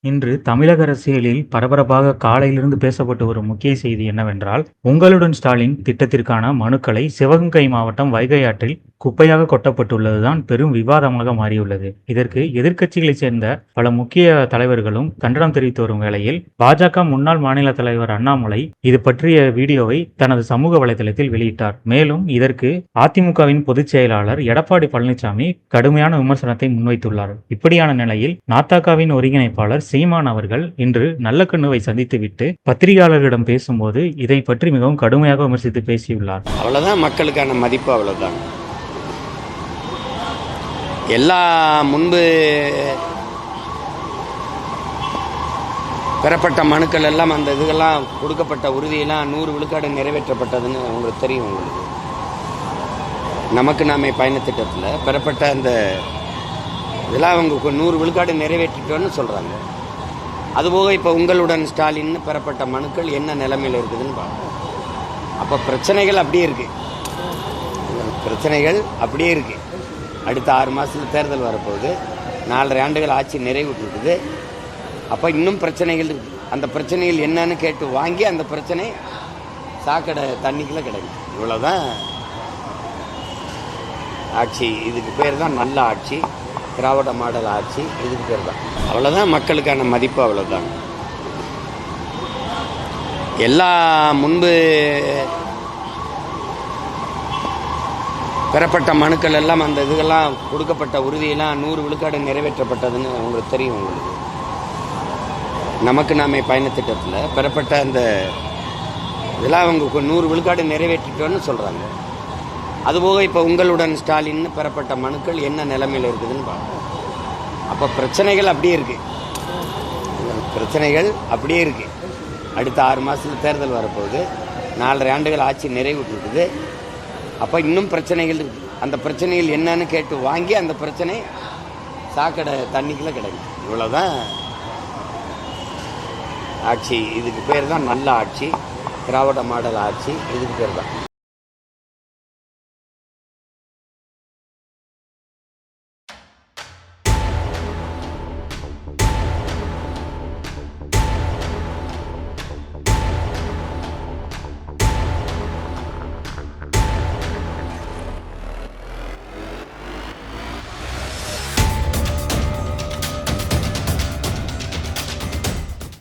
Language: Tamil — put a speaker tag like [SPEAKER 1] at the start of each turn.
[SPEAKER 1] இன்று தமிழக அரசியலில் பரபரப்பாக காலையிலிருந்து பேசப்பட்டு வரும் முக்கிய செய்தி என்னவென்றால், உங்களுடன் ஸ்டாலின் திட்டத்திற்கான மனுக்களை சிவகங்கை மாவட்டம் வைகை ஆற்றில் குப்பையாக கொட்டப்பட்டுள்ளதுதான் பெரும் விவாதமாக மாறியுள்ளது. இதற்கு எதிர்க்கட்சிகளைச் சேர்ந்த பல முக்கிய தலைவர்களும் கண்டனம் தெரிவித்து வரும் வேளையில், பாஜக முன்னாள் மாநில தலைவர் அண்ணாமலை இது பற்றிய வீடியோவை தனது சமூக வலைதளத்தில் வெளியிட்டார். மேலும் இதற்கு அதிமுகவின் பொதுச் செயலாளர் எடப்பாடி பழனிசாமி கடுமையான விமர்சனத்தை முன்வைத்துள்ளார். இப்படியான நிலையில் நாத்தாகாவின் ஒருங்கிணைப்பாளர் சீமான் அவர்கள் இன்று நல்லக்கண்ணுவை சந்தித்துவிட்டு பத்திரிகையாளர்களிடம் பேசும்போது இதை பற்றி மிகவும் கடுமையாக விமர்சித்து பேசியுள்ளார்.
[SPEAKER 2] அவ்வளவுதான் மக்களுக்கான மதிப்பு, அவ்வளவுதான். எல்லா முன்பு பெறப்பட்ட மனுக்கள் எல்லாம் அந்த இதுகெல்லாம் கொடுக்கப்பட்ட உறுதியெல்லாம் 100 விழுக்காடு நிறைவேற்றப்பட்டதுன்னு உங்களுக்கு தெரியும். உங்களுக்கு நமக்கு நாமே பயணத்திட்டத்தில் பெறப்பட்ட அந்த இதெல்லாம் அவங்க 100 விழுக்காடு நிறைவேற்றிட்டோன்னு சொல்கிறாங்க. அதுபோக இப்போ உங்களுடன் ஸ்டாலின் பெறப்பட்ட மனுக்கள் என்ன நிலைமையில் இருக்குதுன்னு பார்க்கணும். அப்போ பிரச்சனைகள் அப்படியே இருக்குது, பிரச்சனைகள் அப்படியே இருக்குது. அடுத்த 6 மாதத்தில் தேர்தல் வரப்போகுது. 4.5 ஆண்டுகள் ஆட்சி நிறைவுட்டு இருக்குது. அப்போ இன்னும் பிரச்சனைகள் இருக்குது. அந்த பிரச்சனைகள் என்னன்னு கேட்டு வாங்கி அந்த பிரச்சனை சாக்கடை தண்ணிக்குள்ளே கிடைக்கும். இவ்வளோதான் ஆட்சி. இதுக்கு பேர் தான் நல்ல ஆட்சி, திராவிட மாடல் ஆட்சி. இதுக்கு பேர் தான். அவ்வளோதான் மக்களுக்கான மதிப்பு, அவ்வளோதான். எல்லா முன்பு பெறப்பட்ட மனுக்கள் எல்லாம் அந்த இதுகெல்லாம் கொடுக்கப்பட்ட உறுதியெல்லாம் 100 விழுக்காடு நிறைவேற்றப்பட்டதுன்னு உங்களுக்கு தெரியும். உங்களுக்கு நமக்கு நாமே பயணத்திட்டத்தில் பெறப்பட்ட அந்த இதெல்லாம் அவங்க 100 விழுக்காடு நிறைவேற்றிட்டோன்னு சொல்கிறாங்க. அதுபோக இப்போ உங்களுடன் ஸ்டாலின் பெறப்பட்ட மனுக்கள் என்ன நிலைமையில் இருக்குதுன்னு பார்க்கணும். அப்போ பிரச்சனைகள் அப்படியே இருக்குது, பிரச்சனைகள் அப்படியே இருக்குது. அடுத்த 6 மாதத்தில் தேர்தல் வரப்போகுது. 4.5 ஆண்டுகள் ஆட்சி நிறைவுட்டு இருக்குது. அப்போ இன்னும் பிரச்சனைகள் இருக்குது. அந்த பிரச்சனைகள் என்னன்னு கேட்டு வாங்கி அந்த பிரச்சனை சாக்கடை தண்ணிக்குள்ளே கிடைக்கும். இவ்வளோதான் ஆட்சி. இதுக்கு பேர் தான் நல்ல ஆட்சி, திராவிட மாடல் ஆட்சி. இதுக்கு பேர் தான்.